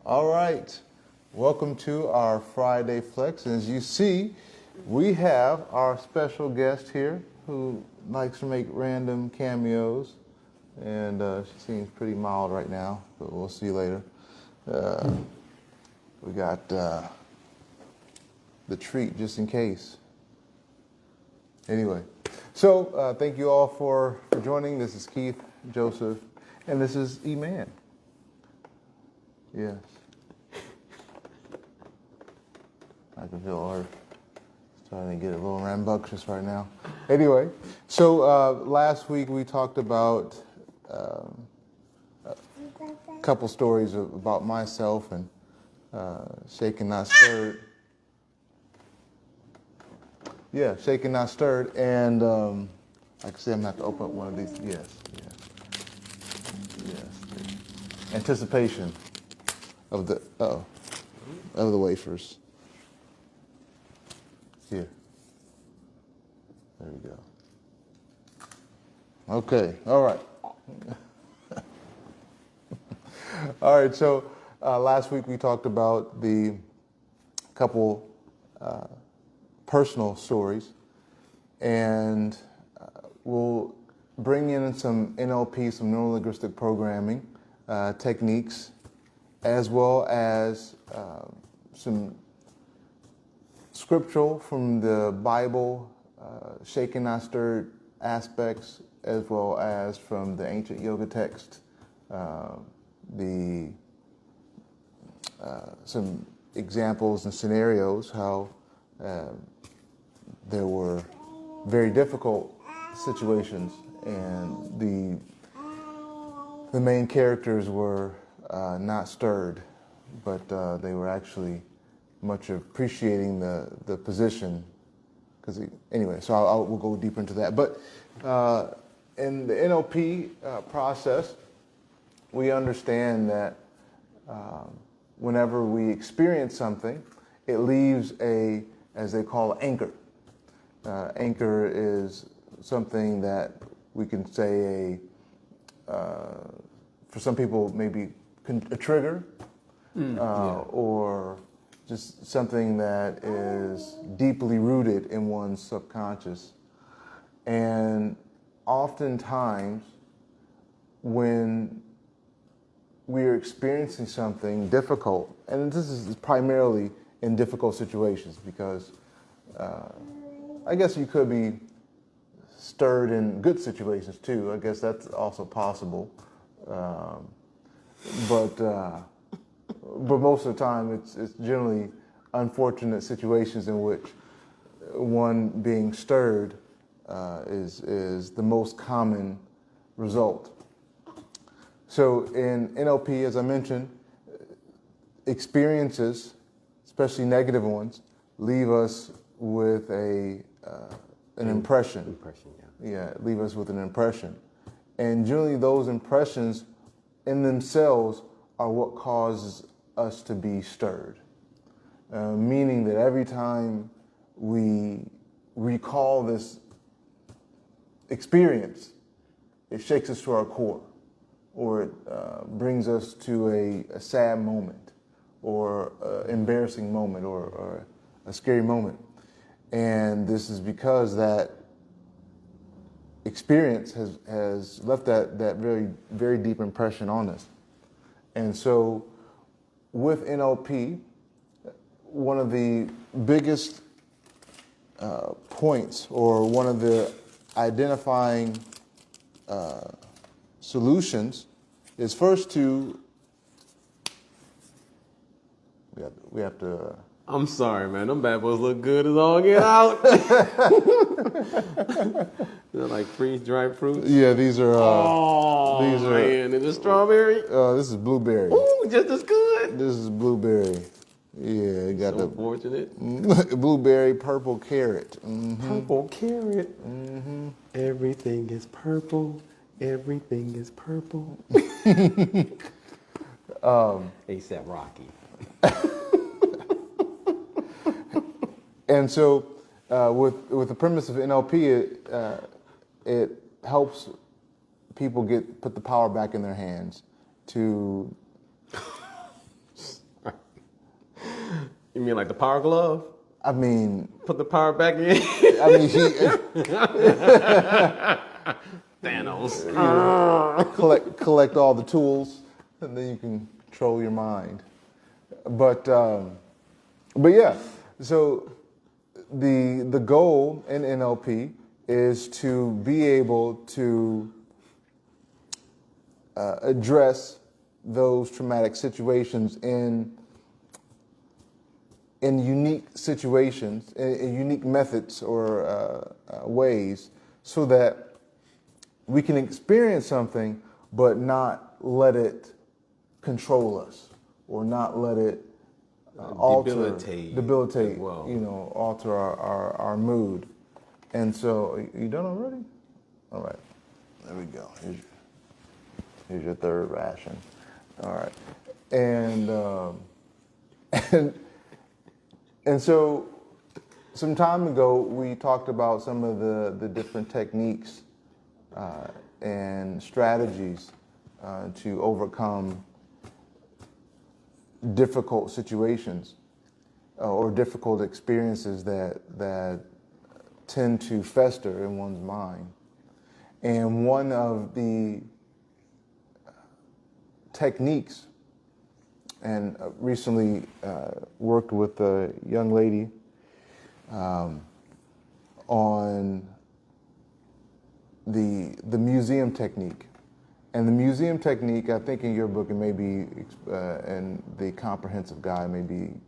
All right, welcome to our Friday Flex. And as you see, we have our special guest here who likes to make random cameos. And she seems pretty mild right now, but we'll see later. We got the treat just in case. Anyway, so thank you all for joining. This is Keith, Joseph, and this is E-Man. Yes. I can feel her starting to get a little rambunctious right now. Anyway, so last week we talked about a couple stories about myself and Shaken Not Stirred. Yeah, Shaken Not Stirred, and like I said, I'm gonna have to open up one of these. Yes. Anticipation of the wafers. Here. There we go. Okay. All right. All right. So last week we talked about the couple personal stories, and we'll bring in some NLP, some neuro-linguistic programming techniques, as well as some scriptural from the Bible, shaken not stirred aspects, as well as from the ancient yoga text, some examples and scenarios how there were very difficult situations, and the main characters were not stirred, but they were actually much appreciating the position. Anyway, so we'll go deeper into that. But in the NLP process, we understand that whenever we experience something, it leaves as they call, anchor. Anchor is something that we can say for some people maybe a trigger, or just something that is deeply rooted in one's subconscious. And oftentimes when we're experiencing something difficult, and this is primarily in difficult situations, because I guess you could be stirred in good situations too. I guess that's also possible. But most of the time it's generally unfortunate situations in which one being stirred is the most common result. So in NLP, as I mentioned, experiences, especially negative ones, leave us with an impression. Leave us with an impression. And generally those impressions in themselves are what causes us to be stirred. Meaning that every time we recall this experience, it shakes us to our core, or it brings us to a sad moment, or an embarrassing moment, or a scary moment. And this is because that experience has left that very, very deep impression on us. And so with NLP, one of the biggest points, or one of the identifying solutions, is first to, we have to... I'm sorry, man. Them bad boys look good as all get out. They're like freeze-dried fruits. Yeah, these are... man. Is it strawberry? This is blueberry. Ooh, just as good. This is blueberry. Yeah, you got so fortunate. Blueberry, purple carrot. Mm-hmm. Purple carrot. Mm-hmm. Everything is purple. Everything is purple. A$AP Rocky. And so with the premise of NLP, it helps people put the power back in their hands to You mean like the power glove? I mean, Put the power back in? I mean, he Thanos. collect all the tools, and then you can control your mind. But yeah. So the goal in NLP is to be able to address those traumatic situations in unique situations, in unique methods or ways, so that we can experience something, but not let it control us, or not let it debilitate, as well. alter our mood. And so, you done already? All right, there we go. Here's your third ration. All right, and and so some time ago we talked about some of the different techniques and strategies to overcome difficult situations or difficult experiences that tend to fester in one's mind. And one of the techniques, and recently worked with a young lady on the museum technique. And the museum technique, I think in your book, it may be, and the comprehensive guide may be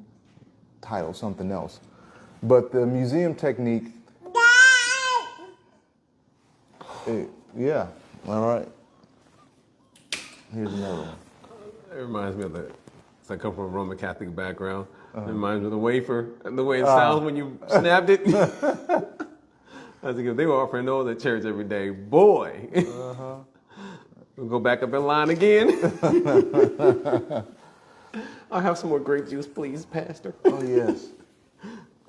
titled something else. But the museum technique, yeah, all right. Here's another one. It reminds me of I come from a Roman Catholic background. It reminds me of the wafer and the way it sounds when you snapped it. I think if they were offering those at church every day, boy, we'll go back up in line again. I'll have some more grape juice, please, Pastor. Oh, yes.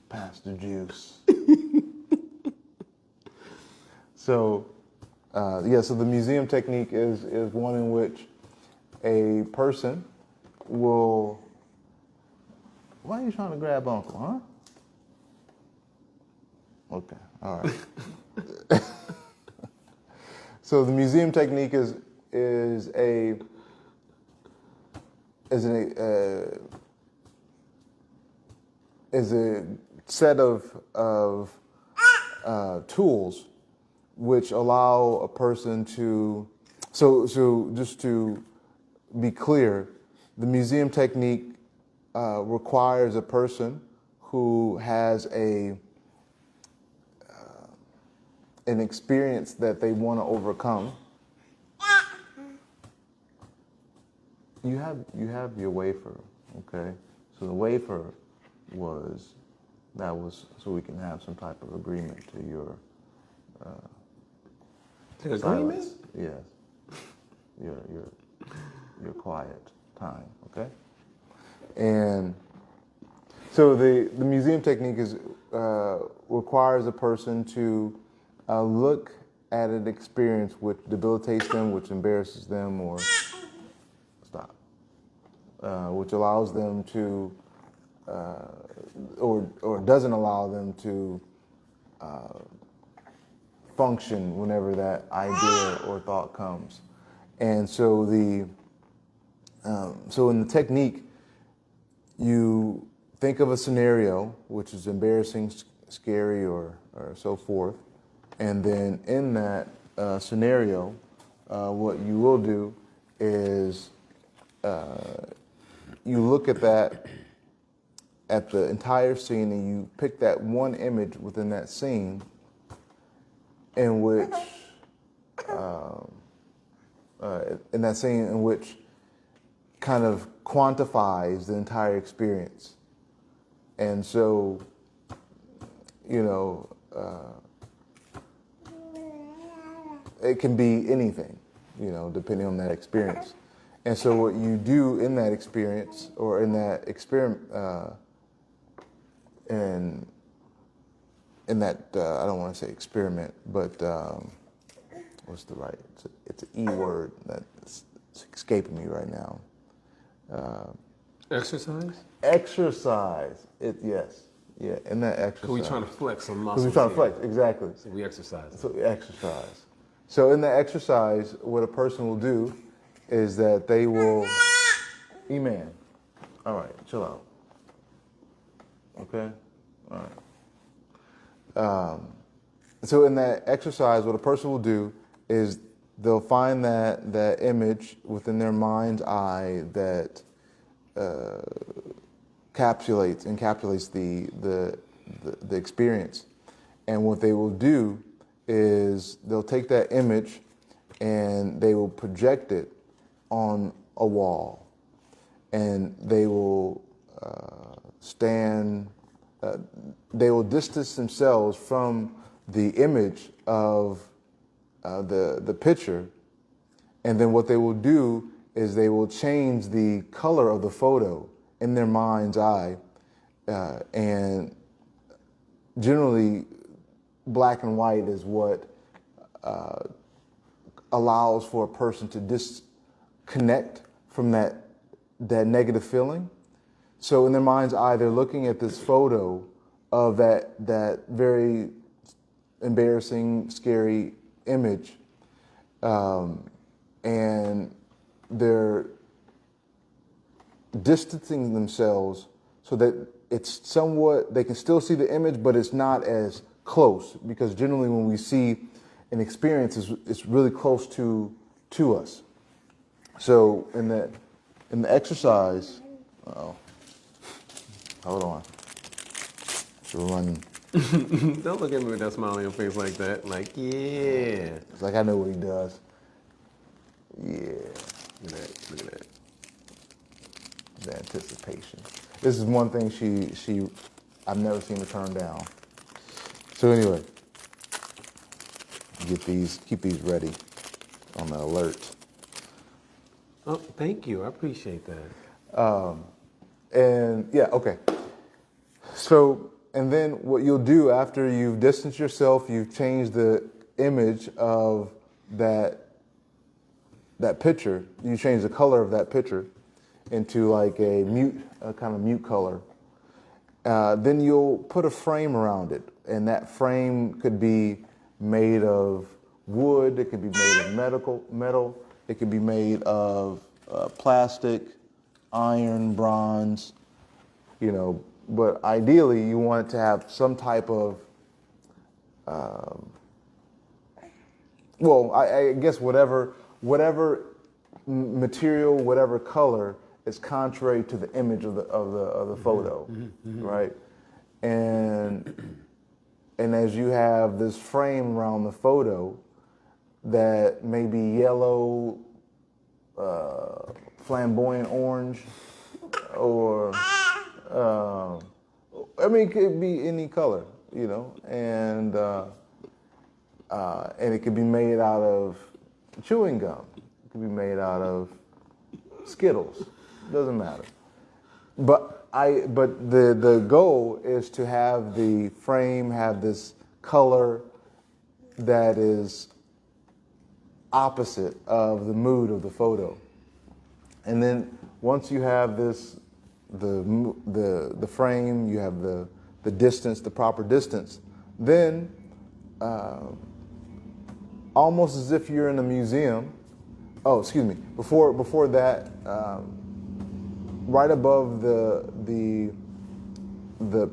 Pastor juice. So the museum technique is one in which a person will... Why are you trying to grab Uncle, huh? Okay, all right. So the museum technique is a set of tools which allow a person to. So just to be clear, the museum technique requires a person who has an experience that they want to overcome. You have your wafer, okay? So the wafer was so we can have some type of agreement to your agreement? silence. Yes. Your quiet time, okay? And so the museum technique requires a person to look at an experience which debilitates them, which embarrasses them, or which allows them to, or doesn't allow them to function whenever that idea or thought comes. And so so in the technique, you think of a scenario which is embarrassing, scary, or so forth, and then in that scenario, what you will do is you look at the entire scene, and you pick that one image within that scene in which kind of quantifies the entire experience. And so, it can be anything, depending on that experience. And so what you do in that experience, or in that experiment, in that, I don't want to say experiment, but what's the right, it's an E word that's escaping me right now. Exercise? Exercise. Yes. Yeah, in that exercise. Because we trying to flex some Because muscles. we're trying to flex, exactly. So we exercise. So exercise. So in the exercise, what a person will do is that they will, E-man, all right, chill out. Okay, all right. So in that exercise, what a person will do is they'll find that image within their mind's eye that encapsulates the experience. And what they will do is they'll take that image and they will project it on a wall, and they will they will distance themselves from the image of the picture, and then what they will do is they will change the color of the photo in their mind's eye, and generally black and white is what allows for a person to disconnect from that negative feeling. So in their mind's eye, they're looking at this photo of that very embarrassing, scary image, and they're distancing themselves so that it's somewhat, they can still see the image, but it's not as close, because generally when we see an experience, it's really close to us. So in the exercise, hold on, we're running. Don't look at me with that smile on your face like that. Like, yeah. It's like I know what he does. Yeah. Look at that. Look at that. The anticipation. This is one thing she I've never seen her turn down. So anyway, keep these ready on the alert. Oh, thank you. I appreciate that. And yeah, okay. So, and then what you'll do after you've distanced yourself, you've changed the image of that picture, you change the color of that picture into like a kind of mute color. Then you'll put a frame around it, and that frame could be made of wood, it could be made of metal, it could be made of plastic, iron, bronze, but ideally you want it to have some type of, I guess whatever material, whatever color is contrary to the image of the photo, right? And as you have this frame around the photo that may be yellow, flamboyant orange, or it could be any color, and it could be made out of chewing gum. It could be made out of Skittles. Doesn't matter. But the goal is to have the frame have this color that is opposite of the mood of the photo. And then once you have this, the frame, you have the distance, the proper distance, then almost as if you're in a museum. Oh, excuse me. Before that, right above the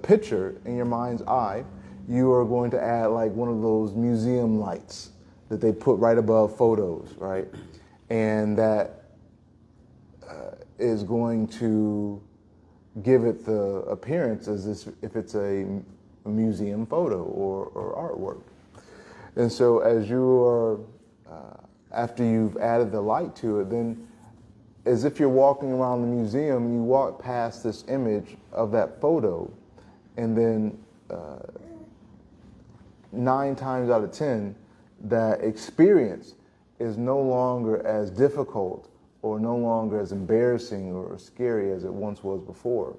picture in your mind's eye, you are going to add like one of those museum lights that they put right above photos, right? And that is going to give it the appearance as if it's a museum photo or artwork. And so as you are, after you've added the light to it, then as if you're walking around the museum, you walk past this image of that photo, and then 9 times out of 10, that experience is no longer as difficult or no longer as embarrassing or scary as it once was before.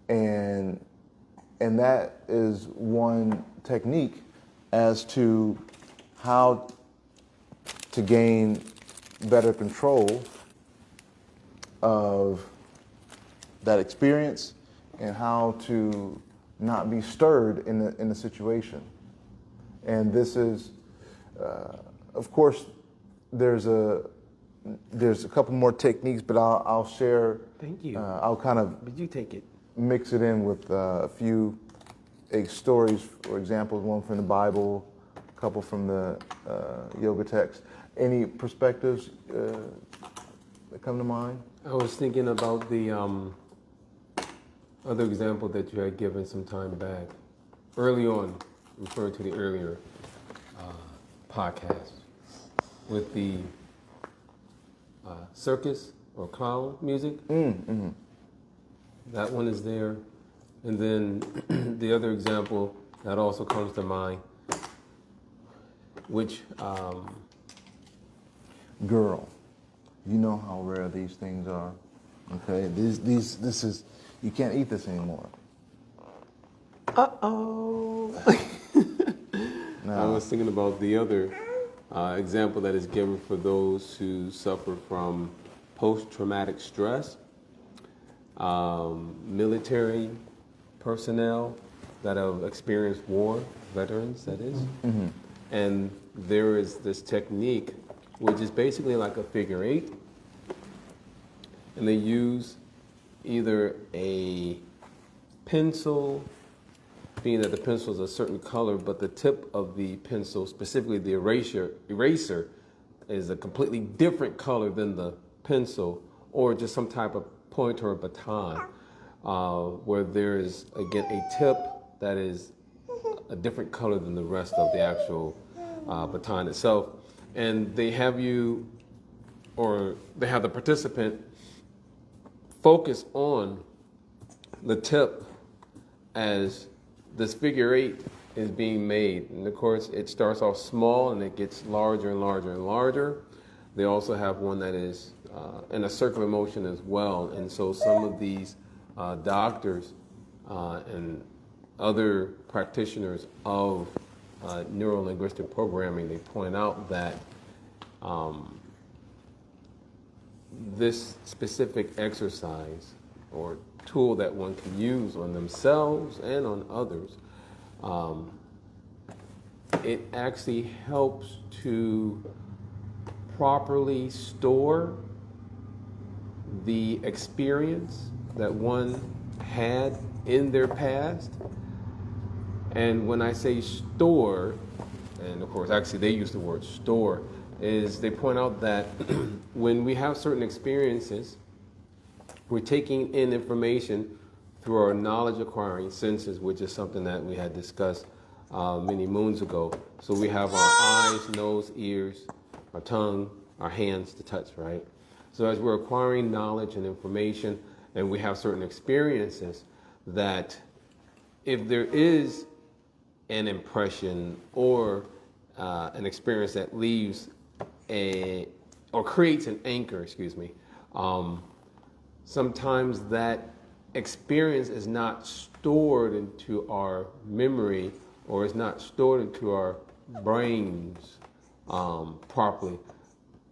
And that is one technique as to how to gain better control of that experience and how to not be stirred in the situation. And this is, of course, there's a couple more techniques, but I'll share. Thank you. I'll kind of But you take it. mix it in with a few stories or examples, one from the Bible, a couple from the yoga text. Any perspectives that come to mind? I was thinking about the other example that you had given some time back, early on, referring to the earlier podcast, with the circus or clown music. Mm-hmm. That one is there. And then the other example that also comes to mind, which Girl, you know how rare these things are. Okay, this is, you can't eat this anymore. Uh-oh. I was thinking about the other example that is given for those who suffer from post-traumatic stress, military personnel that have experienced war, veterans that is. Mm-hmm. And there is this technique which is basically like a figure eight, and they use either a pencil, being that the pencil is a certain color, but the tip of the pencil, specifically the eraser is a completely different color than the pencil, or just some type of pointer or baton, where there is, again, a tip that is a different color than the rest of the actual baton itself. And they have you, or they have the participant focus on the tip as this figure eight is being made. And of course, it starts off small and it gets larger and larger and larger. They also have one that is in a circular motion as well. And so some of these doctors and other practitioners of neuro-linguistic programming, they point out that this specific exercise or tool that one can use on themselves and on others, it actually helps to properly store the experience that one had in their past. And when I say store, and of course actually they use the word store, is they point out that when we have certain experiences, we're taking in information through our knowledge acquiring senses, which is something that we had discussed many moons ago. So we have our eyes, nose, ears, our tongue, our hands to touch, right? So as we're acquiring knowledge and information, and we have certain experiences, that if there is an impression or an experience that leaves or creates an anchor, sometimes that experience is not stored into our memory or is not stored into our brains properly.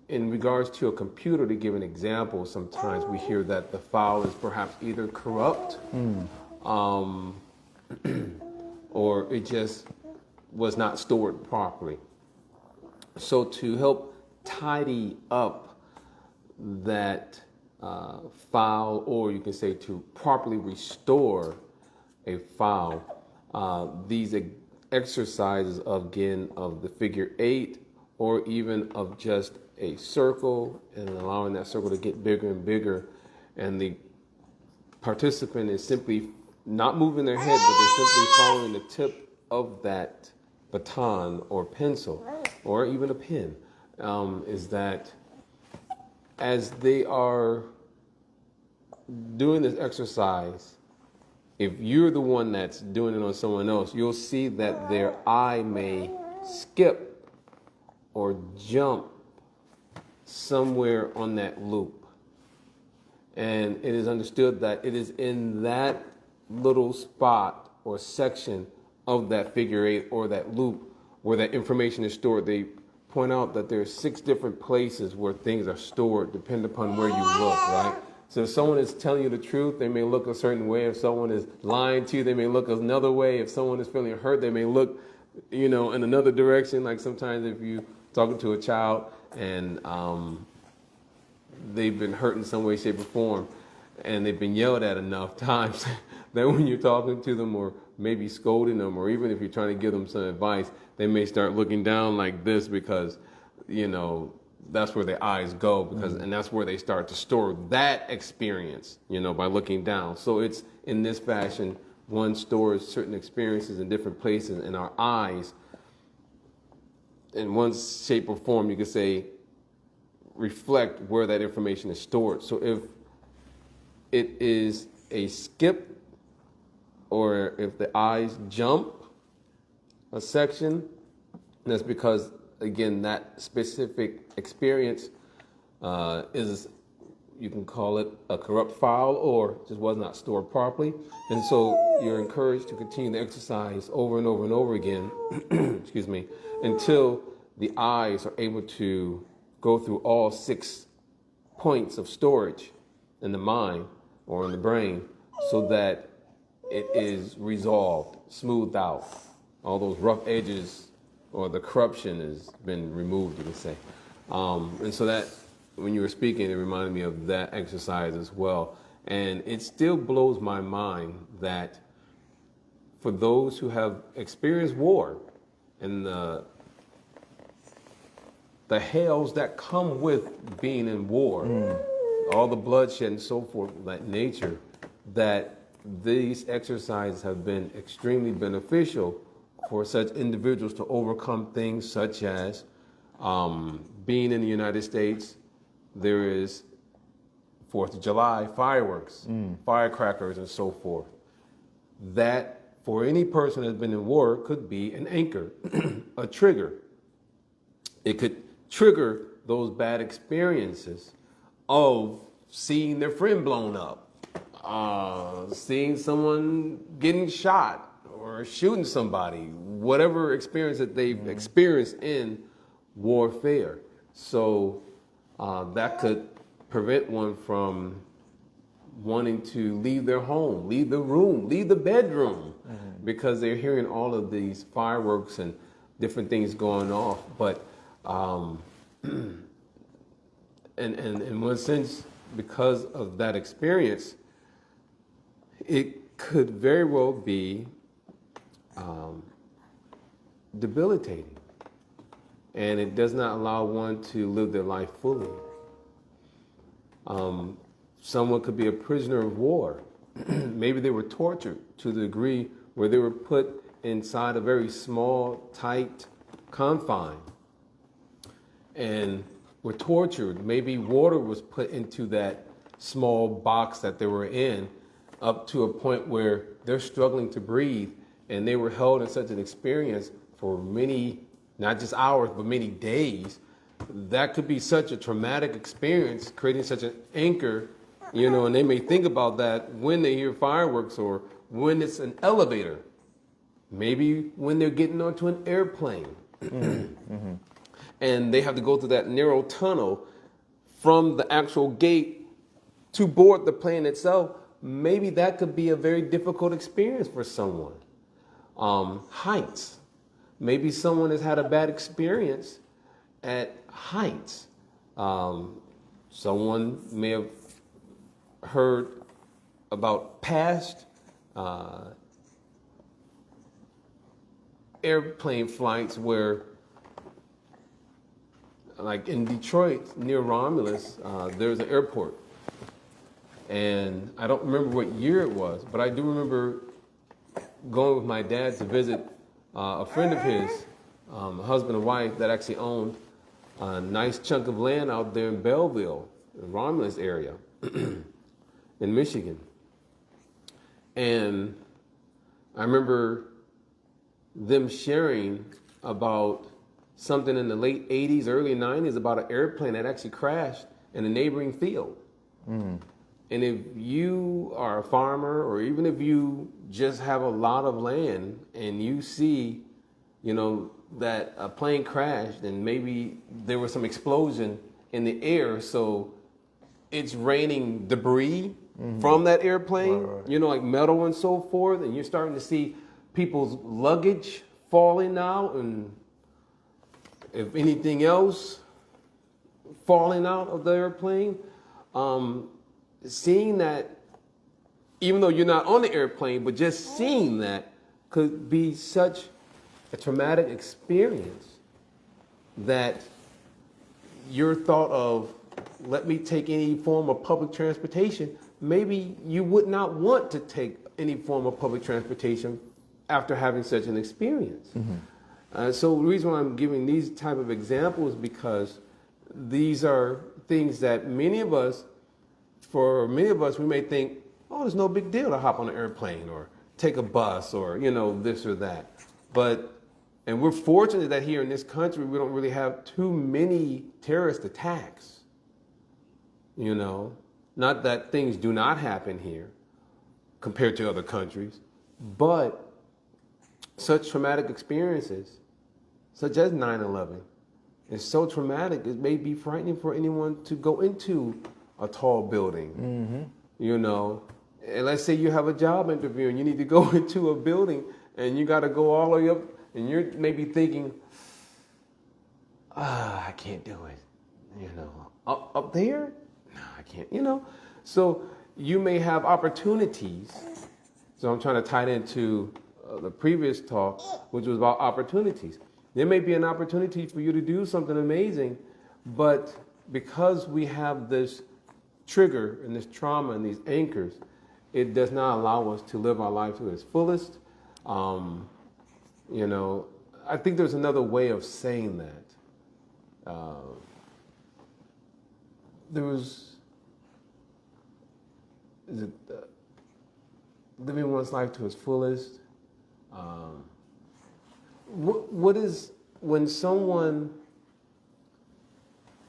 In regards to a computer, to give an example, sometimes we hear that the file is perhaps either corrupt or it just was not stored properly. So to help tidy up that file, or you can say to properly restore a file, these exercises of the figure eight, or even of just a circle and allowing that circle to get bigger and bigger, and the participant is simply not moving their head, but they're simply following the tip of that baton or pencil or even a pen, is that as they are doing this exercise, if you're the one that's doing it on someone else, you'll see that their eye may skip or jump somewhere on that loop. And it is understood that it is in that little spot or section of that figure eight or that loop where that information is stored. They point out that there are 6 different places where things are stored, depending upon where you look, right? So if someone is telling you the truth, they may look a certain way. If someone is lying to you, they may look another way. If someone is feeling hurt, they may look, in another direction. Like sometimes if you talking to a child and they've been hurt in some way, shape, or form, and they've been yelled at enough times that when you're talking to them or maybe scolding them, or even if you're trying to give them some advice, they may start looking down like this because, that's where their eyes go, and that's where they start to store that experience, by looking down. So it's in this fashion, one stores certain experiences in different places, and our eyes, in one shape or form, you could say, reflect where that information is stored. So if it is a skip, or if the eyes jump a section, that's because, again, that specific experience is, you can call it a corrupt file, or just was not stored properly. And so you're encouraged to continue the exercise over and over and over again, excuse me, until the eyes are able to go through all 6 points of storage in the mind or in the brain, so that it is resolved, smoothed out. All those rough edges or the corruption has been removed, you can say. And so that, when you were speaking, it reminded me of that exercise as well. And it still blows my mind that for those who have experienced war and the hells that come with being in war, all the bloodshed and so forth of that nature, that these exercises have been extremely beneficial for such individuals to overcome things such as being in the United States. There is 4th of July, fireworks, firecrackers, and so forth. That, for any person that's been in war, could be an anchor, a trigger. It could trigger those bad experiences of seeing their friend blown up, seeing someone getting shot or shooting somebody, whatever experience that they've experienced in warfare. So that could prevent one from wanting to leave their home, leave the room, leave the bedroom, because they're hearing all of these fireworks and different things going off. But and in one sense, because of that experience, it could very well be debilitating, and it does not allow one to live their life fully. Someone could be a prisoner of war. Maybe they were tortured to the degree where they were put inside a very small, tight confine and were tortured. Maybe water was put into that small box that they were in, up to a point where they're struggling to breathe, and they were held in such an experience for many, not just hours, but many days. That could be such a traumatic experience, creating such an anchor, and they may think about that when they hear fireworks or when it's an elevator, maybe when they're getting onto an airplane. And they have to go through that narrow tunnel from the actual gate to board the plane itself. Maybe that could be a very difficult experience for someone. Heights. Maybe someone has had a bad experience at heights. Someone may have heard about past airplane flights where, like in Detroit, near Romulus, there's an airport. And I don't remember what year it was, but I do remember going with my dad to visit a friend of his, a husband and wife that actually owned a nice chunk of land out there in Belleville, the Romulus area in Michigan. And I remember them sharing about something in the late 80s, early 90s, about an airplane that actually crashed in a neighboring field. And if you are a farmer, or even if you just have a lot of land and you see, that a plane crashed and maybe there was some explosion in the air, so it's raining debris from that airplane, Right. you know, like metal and so forth, and you're starting to see people's luggage falling out, and if anything else, falling out of the airplane. Seeing that, even though you're not on the airplane, but just seeing that could be such a traumatic experience that your thought of, let me take any form of public transportation, maybe you would not want to take any form of public transportation after having such an experience. So the reason why I'm giving these type of examples is because these are things that for many of us, we may think, oh, there's no big deal to hop on an airplane or take a bus or, you know, this or that. And we're fortunate that here in this country, we don't really have too many terrorist attacks. You know, not that things do not happen here compared to other countries, but such traumatic experiences, such as 9/11, is so traumatic, it may be frightening for anyone to go into a tall building, you know. And let's say you have a job interview and you need to go into a building and you got to go all the way up and you're maybe thinking, I can't do it, you know. Up there? No, I can't, you know. So you may have opportunities. So I'm trying to tie it into the previous talk, which was about opportunities. There may be an opportunity for you to do something amazing, but because we have this trigger and this trauma and these anchors, it does not allow us to live our life to its fullest. You know, I think there's another way of saying that. There was, living one's life to its fullest. What is, when someone,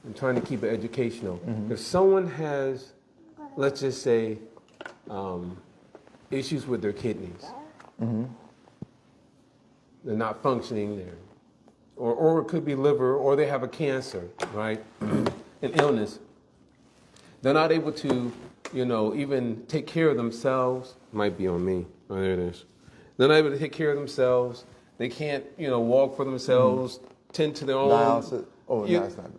I'm trying to keep it educational, if someone has, let's just say, issues with their kidneys, they're not functioning there, or it could be liver, or they have a cancer, right, an illness, they're not able to, you know, even take care of themselves. Might be on me. Oh, there it is. They're not able to take care of themselves. They can't, you know, walk for themselves, tend to their own. Dialysis. Oh, no, it's not.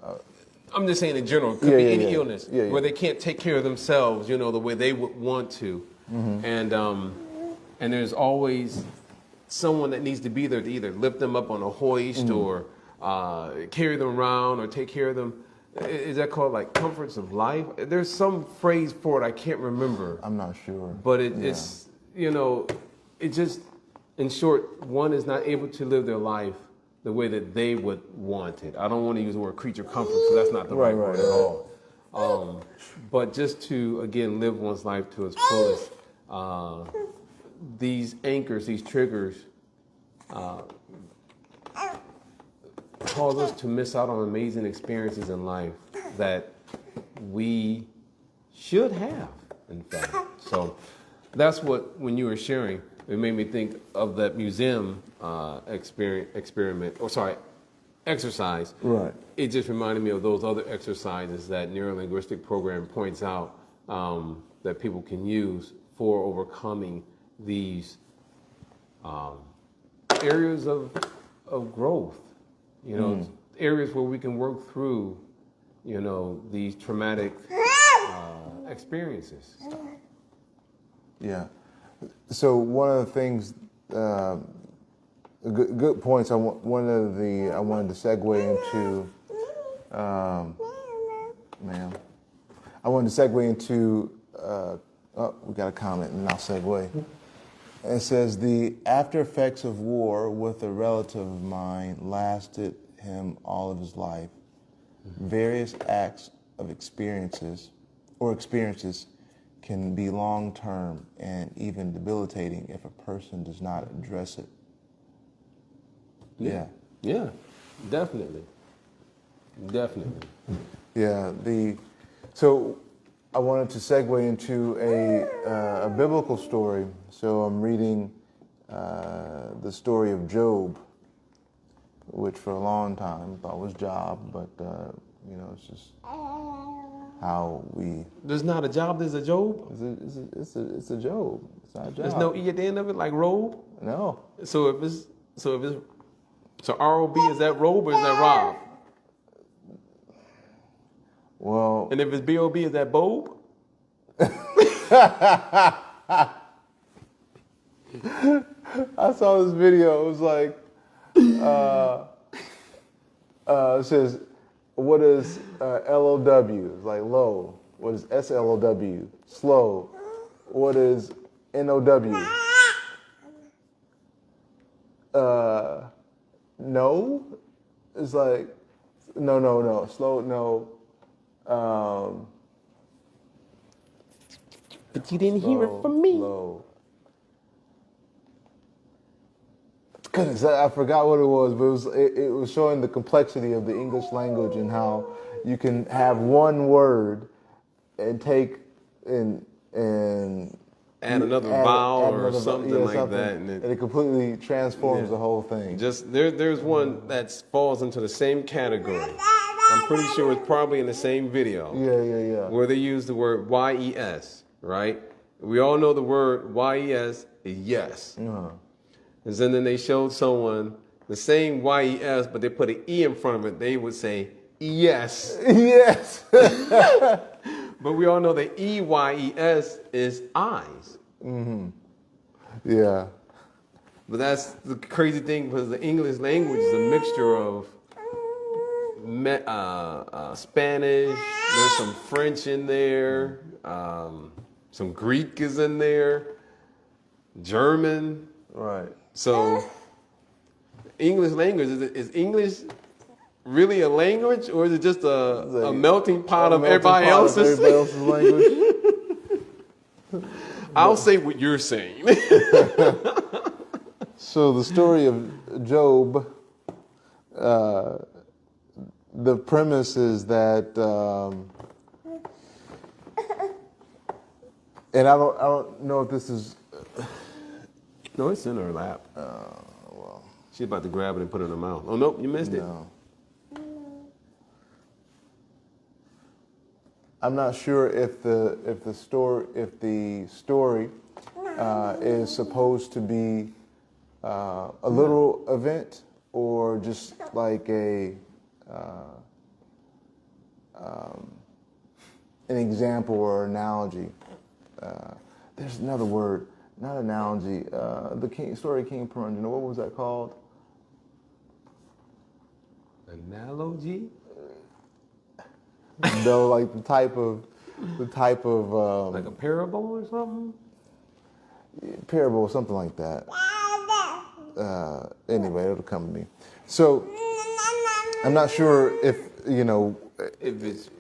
I'm just saying in general, it could be any illness where they can't take care of themselves, you know, the way they would want to. And there's always someone that needs to be there to either lift them up on a hoist or carry them around or take care of them. Is that called like comforts of life? There's some phrase for it, I can't remember. I'm not sure. But it's, you know, it just, in short, one is not able to live their life the way that they would want it. I don't want to use the word creature comfort, so that's not the right word at all. But just to, again, live one's life to its fullest, these anchors, these triggers, cause us to miss out on amazing experiences in life that we should have, in fact. So that's what, when you were sharing, it made me think of that museum exercise. Right. It just reminded me of those other exercises that neurolinguistic program points out that people can use for overcoming these areas of growth. You know, areas where we can work through, you know, these traumatic experiences. Yeah. So one of the things, good points. I wanted to segue into, ma'am. I wanted to segue into. We got a comment, and I'll segue. It says the after effects of war with a relative of mine lasted him all of his life. Various acts of experiences can be long-term and even debilitating if a person does not address it. Yeah, definitely. Yeah, so I wanted to segue into a biblical story. So I'm reading the story of Job, which for a long time thought was Job, but you know, it's just how we. There's not a job. There's a Job. It's a Job. It's not a job. There's no E at the end of it, like robe. No. So R-O-B, is that robe or is that Rob? Well. And if it's B-O-B, is that Bob? I saw this video. It was like, it says, what is L-O-W? It's like low. What is S-L-O-W? Slow. What is N-O-W? No. It's like, no. Slow, no. But you didn't hear it from me. Slow. Goodness, I forgot what it was, but it was showing the complexity of the English language and how you can have one word and take and add another vowel or something like that, and it completely transforms the whole thing. Just there's one that falls into the same category. I'm pretty sure it's probably in the same video. Yeah. Where they use the word Y-E-S, right? We all know the word Y-E-S is yes. Uh-huh. And then they showed someone the same Y-E-S, but they put an E in front of it. They would say yes. Yes. But we all know that E-Y-E-S is eyes. Mm-hmm. Yeah. But that's the crazy thing, because the English language is a mixture of Spanish, there's some French in there, some Greek is in there, German. Right. So English language, is English really a language, or is it just a melting pot of everybody else's language? I'll say what you're saying. So the story of Job, the premise is that, and I don't know if this is. No, it's in her lap. Well, She's about to grab it and put it in her mouth. Oh nope, you missed it. No. I'm not sure if the story is supposed to be a literal event or just like an example or analogy. There's another word, not analogy. The story of King Perennial. What was that called? Analogy? No, like the type of Like a parable or something? parable, something like that. Anyway, it'll come to me. So I'm not sure if If it's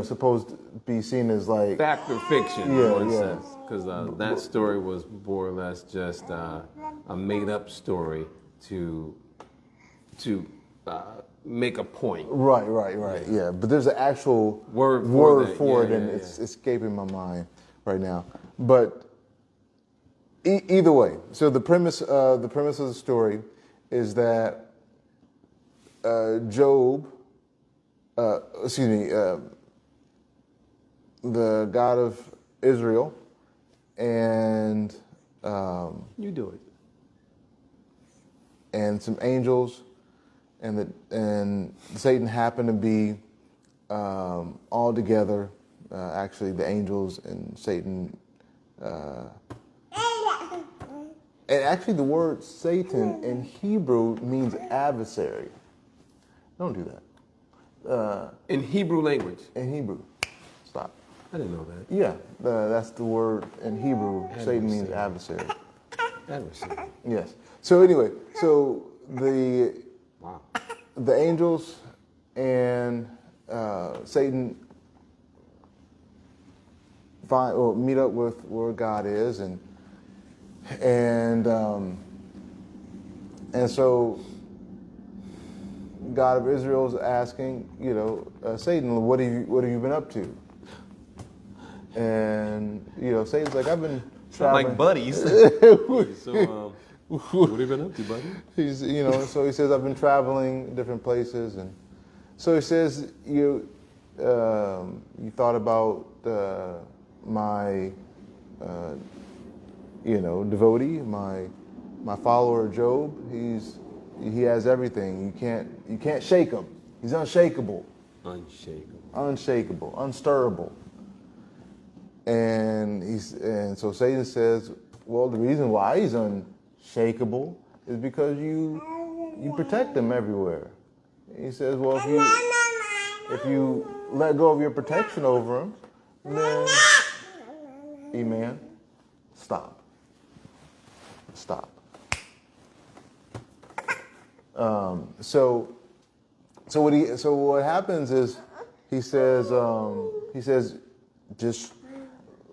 supposed to be seen as like fact or fiction, Yeah, in one yeah. sense, because that story was more or less just a made-up story to make a point. Right. Yeah, but there's an actual Word for it, and yeah. it's escaping my mind right now. But either way, so the premise of the story is that Job, the God of Israel, and You do it. and some angels, and Satan happened to be all together. Actually, the angels and Satan. And actually, the word Satan in Hebrew means adversary. Don't do that. In Hebrew language. In Hebrew. Stop. I didn't know that. Yeah, that's the word in Hebrew. Satan means adversary. Adversary. Yes. So anyway, the Wow. the angels and Satan meet up with where God is, and so God of Israel is asking, Satan, what have you been up to? And Satan's like, I've been traveling. Like buddies. So, what have you been up to, buddy? He's, so he says, I've been traveling different places, and so he says, you thought about my, devotee, my follower Job. He has everything. You can't shake him. He's unshakable, Unshakable. unstirrable. And so Satan says, well, the reason why he's unshakable is because you protect him everywhere. He says, well, if you let go of your protection over him, then, amen, stop. So what happens is he says just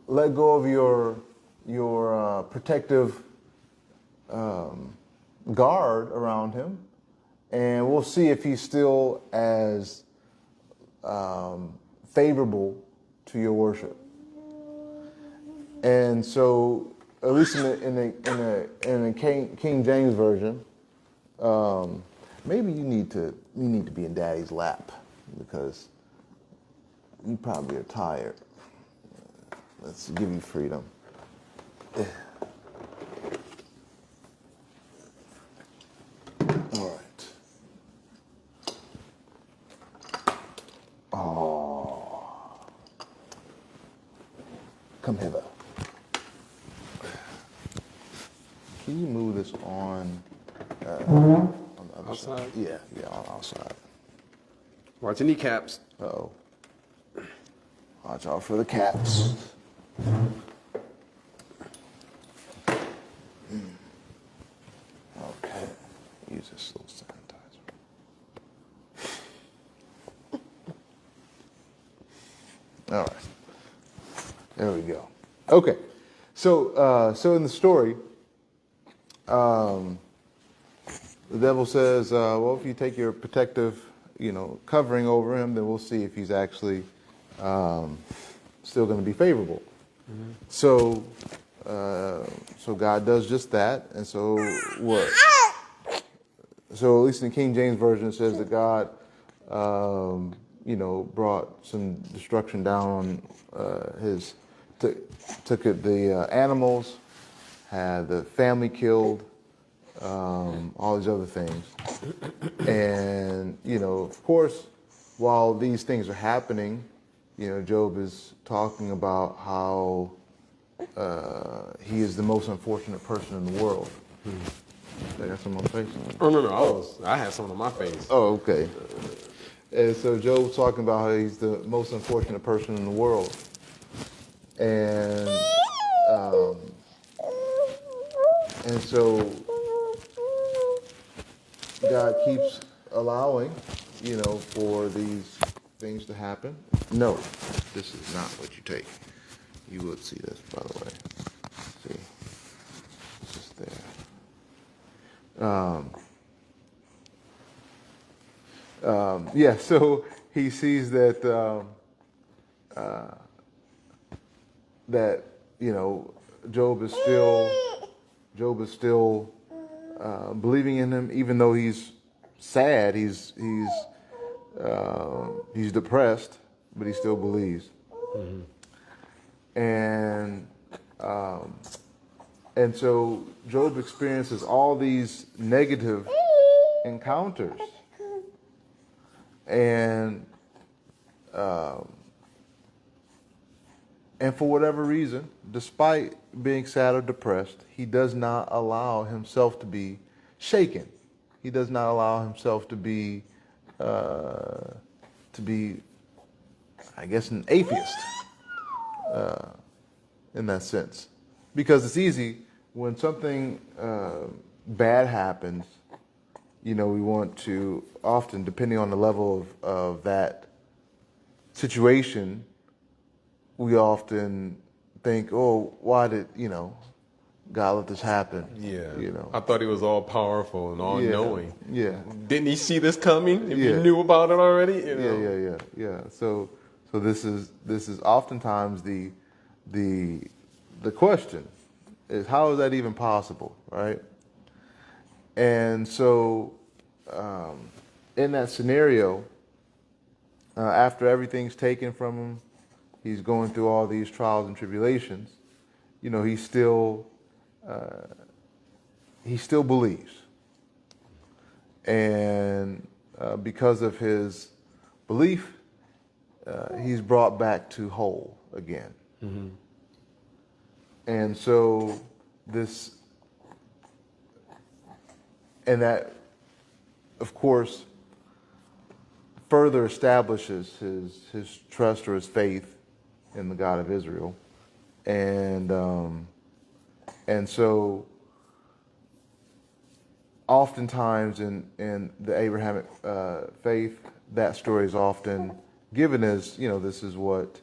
let go of your protective guard around him, and we'll see if he's still as favorable to your worship. And so, at least in the King James version, maybe you need to be in Daddy's lap because you probably are tired. Let's give you freedom. All right. Oh. Come hither. Can you move this on the other Outside? side? Yeah, outside. Watch your kneecaps. Uh-oh. Watch out for the cats. Okay. Use this little sanitizer. All right. There we go. Okay. So in the story, the devil says, well, if you take your protective, covering over him, then we'll see if he's actually still going to be favorable. Mm-hmm. So God does just that. And so what? So at least in the King James Version, it says that God, brought some destruction down on took the animals, had the family killed, all these other things. And, of course, while these things are happening, Job is talking about how he is the most unfortunate person in the world. I got some on my face? Oh, no. I had something on my face. Oh, okay. And so Job's talking about how he's the most unfortunate person in the world. And so God keeps allowing, for these things to happen. No, this is not what you take. You would see this, by the way. See, it's just there. So he sees that Job is still believing in him, even though he's sad, he's depressed, but he still believes. Mm-hmm. And so Job experiences all these negative encounters, and for whatever reason, despite being sad or depressed, he does not allow himself to be shaken. He does not allow himself to be, I guess, an atheist in that sense. Because it's easy when something bad happens, we want to often, depending on the level of that situation, we often think, oh, why did, God let this happen? Yeah. I thought he was all powerful and all knowing. Yeah. Didn't he see this coming if you knew about it already? Yeah. So this is oftentimes the question is, how is that even possible, right? And so in that scenario, after everything's taken from him, he's going through all these trials and tribulations. You know, he still believes, and because of his belief, he's brought back to whole again. Mm-hmm. And so that, of course, further establishes his trust or his faith in the God of Israel, and so oftentimes in the Abrahamic faith, that story is often given as, you know, this is what,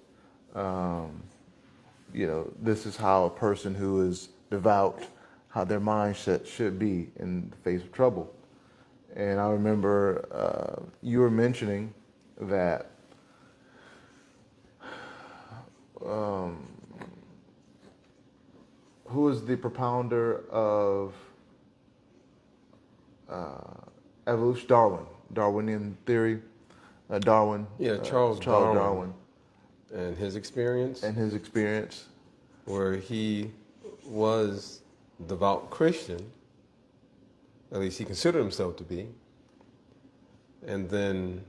you know, this is how a person who is devout, how their mindset should be in the face of trouble. And I remember you were mentioning that who is the propounder of evolution? Darwinian theory. Darwin. Yeah, Charles Darwin. And his experience. Where he was a devout Christian, at least he considered himself to be. And then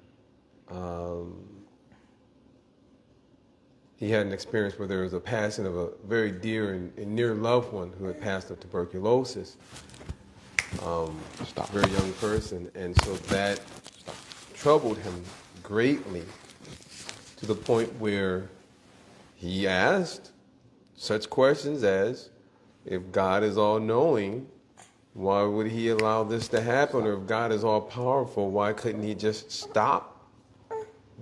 he had an experience where there was a passing of a very dear and near loved one who had passed of tuberculosis. Very young person. And so that troubled him greatly, to the point where he asked such questions as, if God is all-knowing, why would he allow this to happen? Or if God is all-powerful, why couldn't he just stop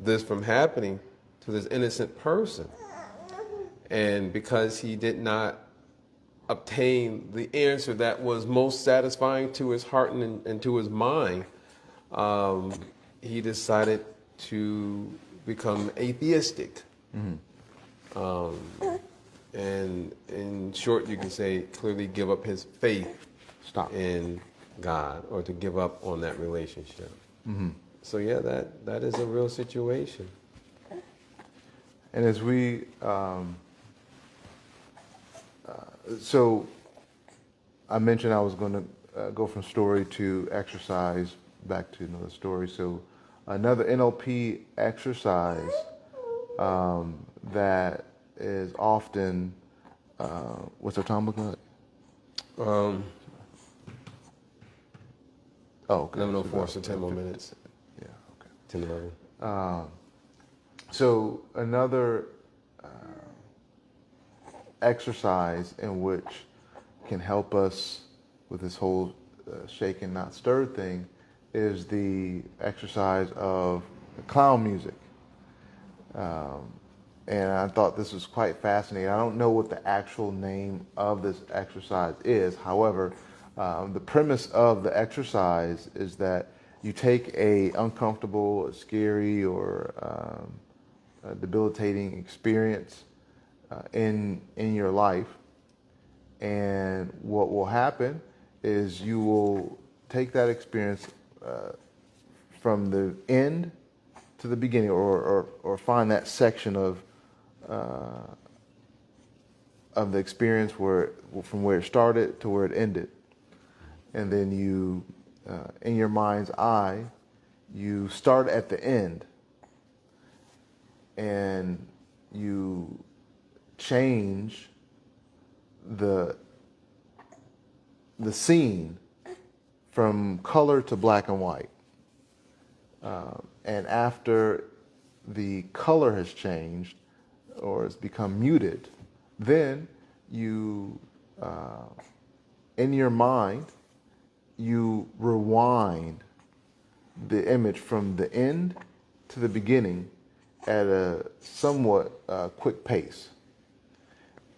this from happening to this innocent person? And because he did not obtain the answer that was most satisfying to his heart and to his mind, he decided to become atheistic. Mm-hmm. And in short, you can say clearly give up his faith in God, or to give up on that relationship. Mm-hmm. So yeah, that is a real situation. And as we, so I mentioned I was going to go from story to exercise, back to another story. So another NLP exercise that is often, what's our time looking like? Okay. 11:04, so 10 more minutes. Yeah, okay. 10, 11. So another exercise in which can help us with this whole shaken not stirred thing is the exercise of clown music. And I thought this was quite fascinating. I don't know what the actual name of this exercise is. However, the premise of the exercise is that you take a uncomfortable, scary, or a debilitating experience in your life, and what will happen is you will take that experience from the end to the beginning, or find that section of the experience from where it started to where it ended, and then you, in your mind's eye, you start at the end, and you change the scene from color to black and white. And after the color has changed or has become muted, then you, in your mind, you rewind the image from the end to the beginning at a somewhat quick pace.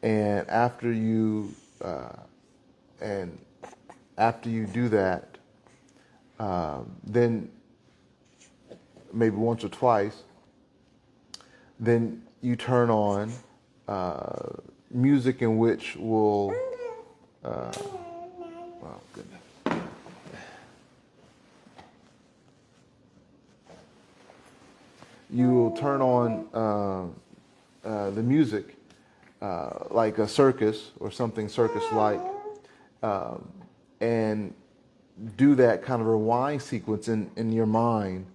And after you do that, then maybe once or twice, then you turn on music in which will, well, goodness. you will turn on the music like a circus or something circus-like, and do that kind of rewind sequence in your mind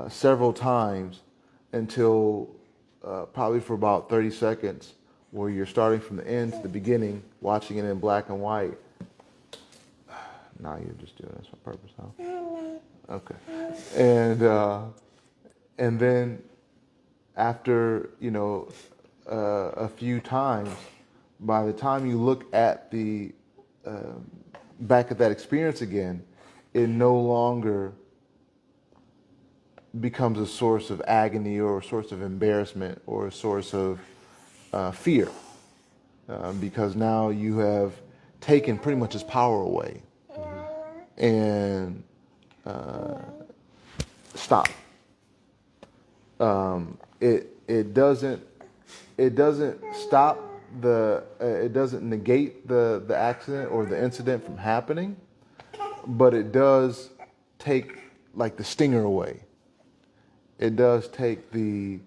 several times until probably for about 30 seconds, where you're starting from the end to the beginning, watching it in black and white. Now you're just doing this on purpose, huh? Okay. And then after, a few times, by the time you look at the back at that experience again, it no longer becomes a source of agony or a source of embarrassment or a source of fear, because now you have taken pretty much its power away and stop. It doesn't stop it doesn't negate the accident or the incident from happening, but it does take like the stinger away. It does take the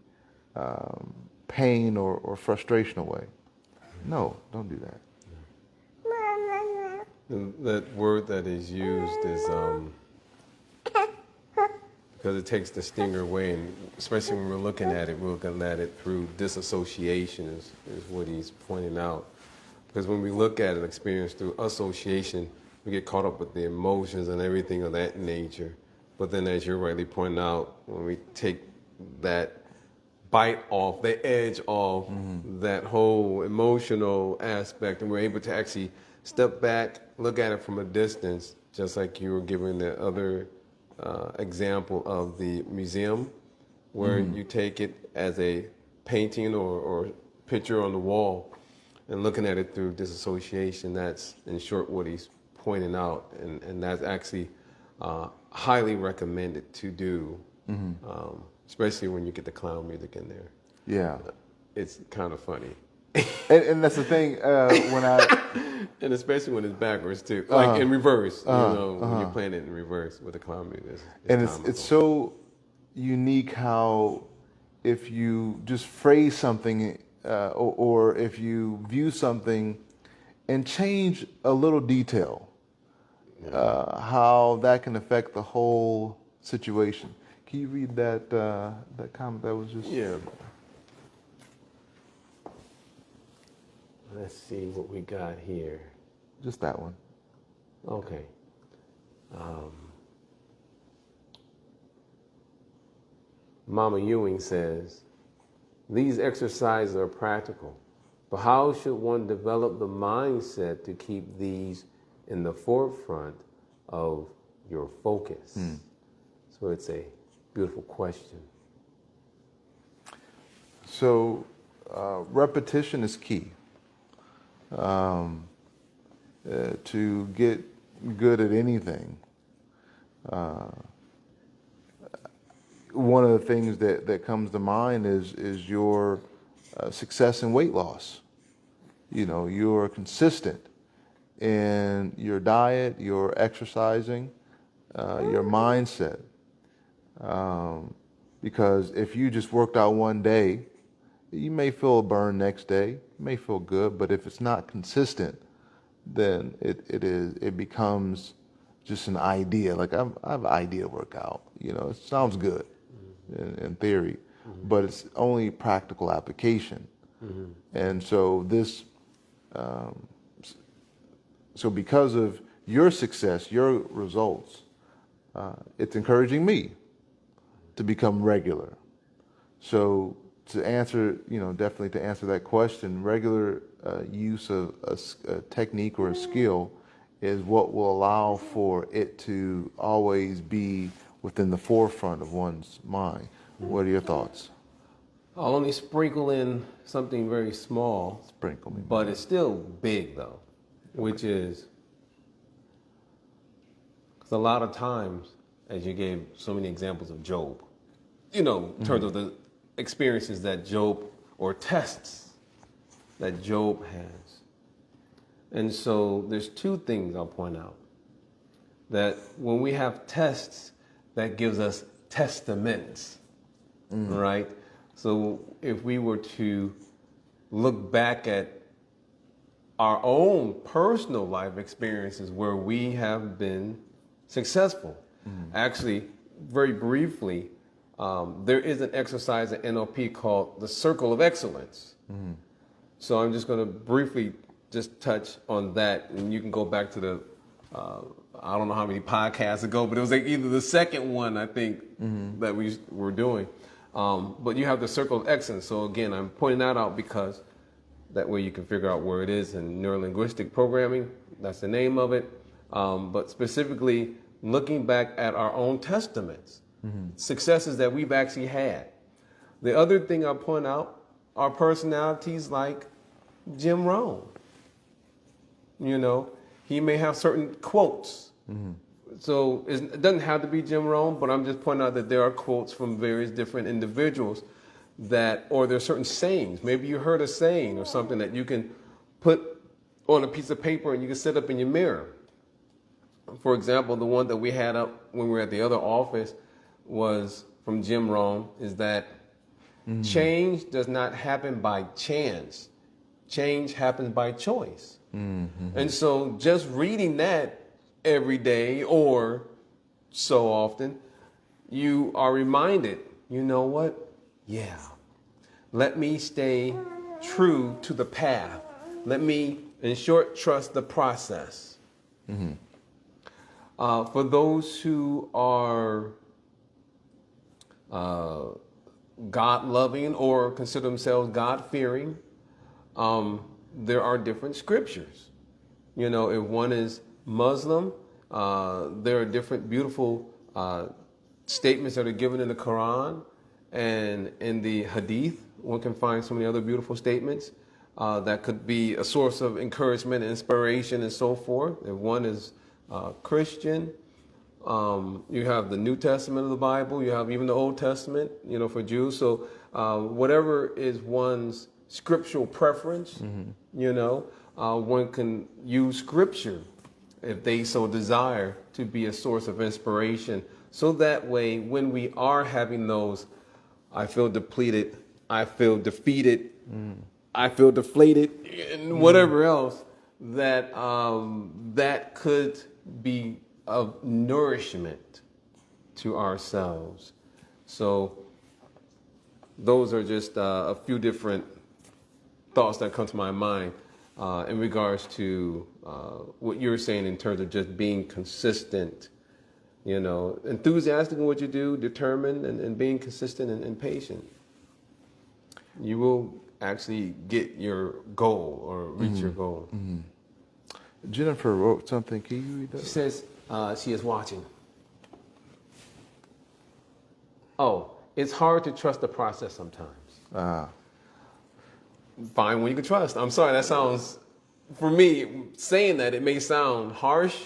pain or frustration away. No, don't do that. That word that is used is because it takes the stinger away, and especially when we're looking at it through disassociation is what he's pointing out. Because when we look at an experience through association, we get caught up with the emotions and everything of that nature. But then, as you're rightly pointing out, when we take that bite off, the edge off that whole emotional aspect, and we're able to actually step back, look at it from a distance, just like you were giving the other example of the museum, where you take it as a painting or picture on the wall and looking at it through disassociation. That's, in short, what he's pointing out, and that's actually highly recommended to do, especially when you get the clown music in there. Yeah. It's kind of funny. And that's the thing, when and especially when it's backwards too, like in reverse, when you're playing it in reverse with the clown music. It's so unique how if you just phrase something or if you view something and change a little detail, how that can affect the whole situation. Can you read that comment that was just? Yeah. Let's see what we got here. Just that one. Okay. Mama Ewing says, these exercises are practical, but how should one develop the mindset to keep these in the forefront of your focus? So it's a beautiful question. So repetition is key. To get good at anything, one of the things that comes to mind is your success in weight loss. You're consistent in your diet, your exercising, your mindset. Because if you just worked out one day, you may feel a burn next day, you may feel good, but if it's not consistent, then it becomes just an idea. Like I have an idea workout, it sounds good in theory, but it's only practical application. And so so because of your success, your results, it's encouraging me to become regular. So to answer, definitely to answer that question, regular use of a technique or a skill is what will allow for it to always be within the forefront of one's mind. What are your thoughts? I'll only sprinkle in something very small, Sprinkle me. but it's still big though, which is, because a lot of times, as you gave so many examples of Job, in terms of the experiences that Job, or tests that Job has. And so there's two things I'll point out. That when we have tests, that gives us testaments. right? So if we were to look back at our own personal life experiences where we have been successful. Actually, very briefly, there is an exercise in NLP called the Circle of Excellence. So I'm just going to briefly just touch on that, and you can go back to the, I don't know how many podcasts ago, but it was like either the second one, I think, that we were doing. But you have the Circle of Excellence. So again, I'm pointing that out because that way you can figure out where it is in neurolinguistic programming. That's the name of it. But specifically, looking back at our own testaments, successes that we've actually had. The other thing I'll point out are personalities like Jim Rohn. You know, he may have certain quotes. So it doesn't have to be Jim Rohn, but I'm just pointing out that there are quotes from various different individuals that, or there are certain sayings. Maybe you heard a saying or something that you can put on a piece of paper and you can set up in your mirror. For example, the one that we had up when we were at the other office was from Jim Rohn, is that change does not happen by chance. Change happens by choice. And so just reading that every day or so often, you are reminded, you know what? Yeah, let me stay true to the path. Let me, in short, trust the process. For those who are God-loving or consider themselves God-fearing, there are different scriptures. You know, if one is Muslim, there are different beautiful statements that are given in the Quran. And in the Hadith, one can find so many other beautiful statements that could be a source of encouragement, inspiration, and so forth. If one is Christian, you have the New Testament of the Bible, you have even the Old Testament, you know, for Jews. So whatever is one's scriptural preference, you know, one can use scripture, if they so desire, to be a source of inspiration. So that way, when we are having those, I feel depleted, I feel defeated, I feel deflated, and whatever else, that that could be of nourishment to ourselves. So those are just a few different thoughts that come to my mind in regards to what you're saying in terms of just being consistent. You know, enthusiastic in what you do, determined, and being consistent and patient. You will actually get your goal or reach your goal. Jennifer wrote something. Can you read that? She says she is watching. Oh, it's hard to trust the process sometimes. Find when you can trust. I'm sorry, that sounds, for me, saying that, it may sound harsh.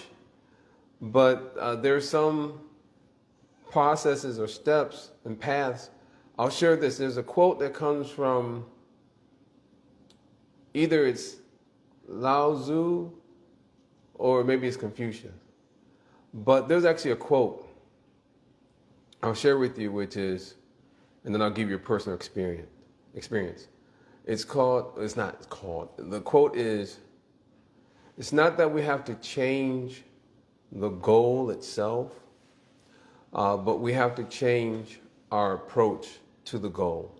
But there's some processes or steps and paths. I'll share this. There's a quote that comes from either it's Lao Tzu or maybe it's Confucius. But there's actually a quote I'll share with you, which is, and then I'll give you a personal experience. The quote is, it's not that we have to change the goal itself, but we have to change our approach to the goal.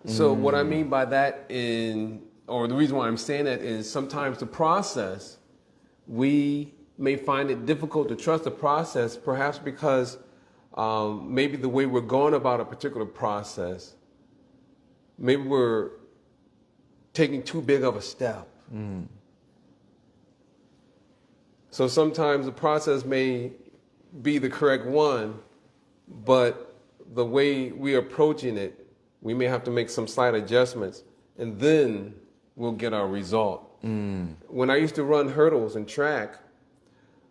So what I mean by that or the reason why I'm saying that is sometimes the process, we may find it difficult to trust the process, perhaps because maybe the way we're going about a particular process, maybe we're taking too big of a step. So sometimes the process may be the correct one, but the way we're approaching it, we may have to make some slight adjustments, and then we'll get our result. When I used to run hurdles and track,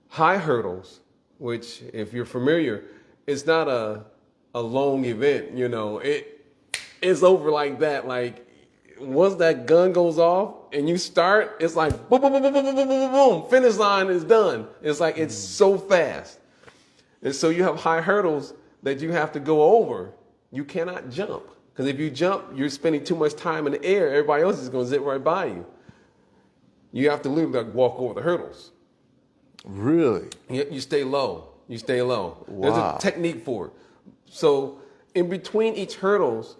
high hurdles, which if you're familiar, it's not a long event, you know, it's over like that. Like once that gun goes off and you start, it's like boom, boom, boom, boom, boom, boom, boom, boom, boom. Finish line is done. It's like it's so fast. And so you have high hurdles that you have to go over, You cannot jump. Because if you jump, you're spending too much time in the air. Everybody else is going to zip right by you. You have to literally like walk over the hurdles. Really? You stay low. You stay low. Wow. There's a technique for it. So in between each hurdles,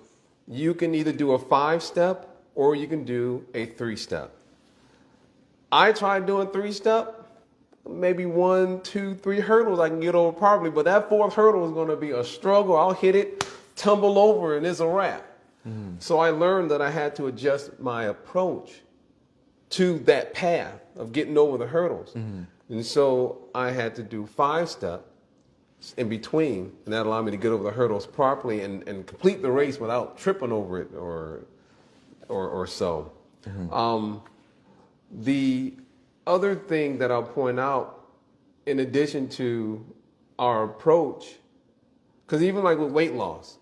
you can either do a 5-step or you can do a 3-step. I tried doing 3-step. Maybe 1, 2, 3 hurdles I can get over probably, but that 4th hurdle is going to be a struggle. I'll hit it, tumble over, and it's a wrap. So I learned that I had to adjust my approach to that path of getting over the hurdles. And so I had to do 5-step in between, and that allowed me to get over the hurdles properly and complete the race without tripping over it or so. The other thing that I'll point out, in addition to our approach, because even like with weight loss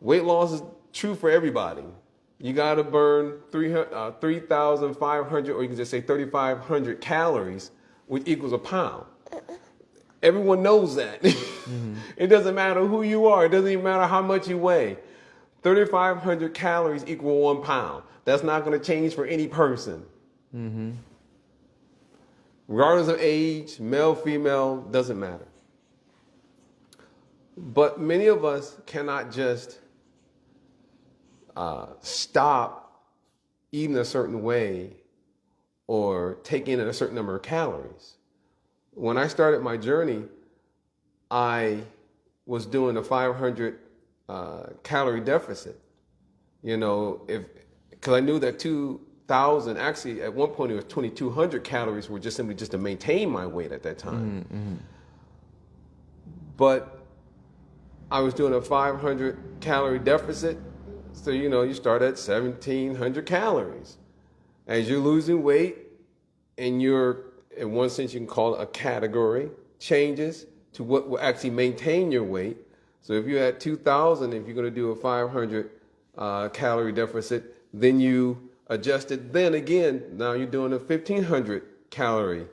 is true for everybody. You got to burn 3,500, or you can just say 3,500 calories, which equals a pound. Everyone knows that. It doesn't matter who you are. It doesn't even matter how much you weigh. 3,500 calories equal 1 pound. That's not going to change for any person. Regardless of age, male, female, doesn't matter. But many of us cannot just stop eating a certain way or take in a certain number of calories. When I started my journey, I was doing a 500 calorie deficit. Because I knew that 2,000, actually at one point it was 2,200 calories were just simply just to maintain my weight at that time. But I was doing a 500 calorie deficit. So, you start at 1,700 calories. As you're losing weight and you're, in one sense you can call it a category, changes to what will actually maintain your weight. So if you're at 2,000, if you're going to do a 500 calorie deficit, then you adjust it. Then again, now you're doing a 1,500 calorie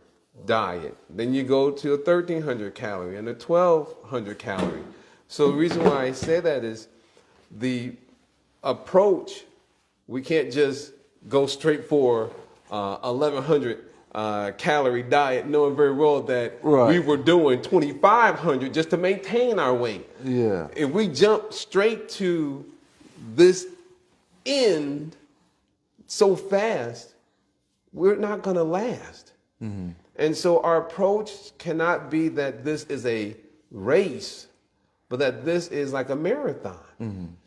diet. Then you go to a 1,300 calorie and a 1,200 calorie. So the reason why I say that is the approach, we can't just go straight for 1,100 calorie diet, knowing very well that we were doing 2,500 just to maintain our weight. Yeah. If we jump straight to this end so fast, we're not going to last. And so our approach cannot be that this is a race, but that this is like a marathon.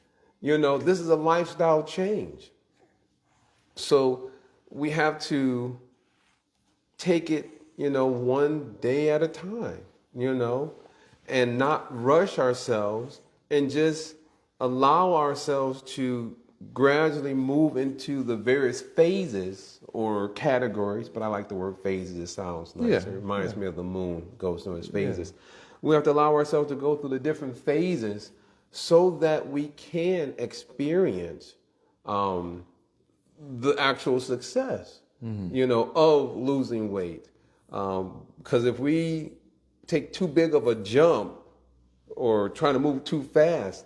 This is a lifestyle change. So we have to take it, one day at a time, and not rush ourselves and just allow ourselves to gradually move into the various phases or categories, but I like the word phases, it sounds nicer. It reminds me of the moon, goes through its phases. We have to allow ourselves to go through the different phases so that we can experience the actual success, of losing weight. Because if we take too big of a jump or trying to move too fast,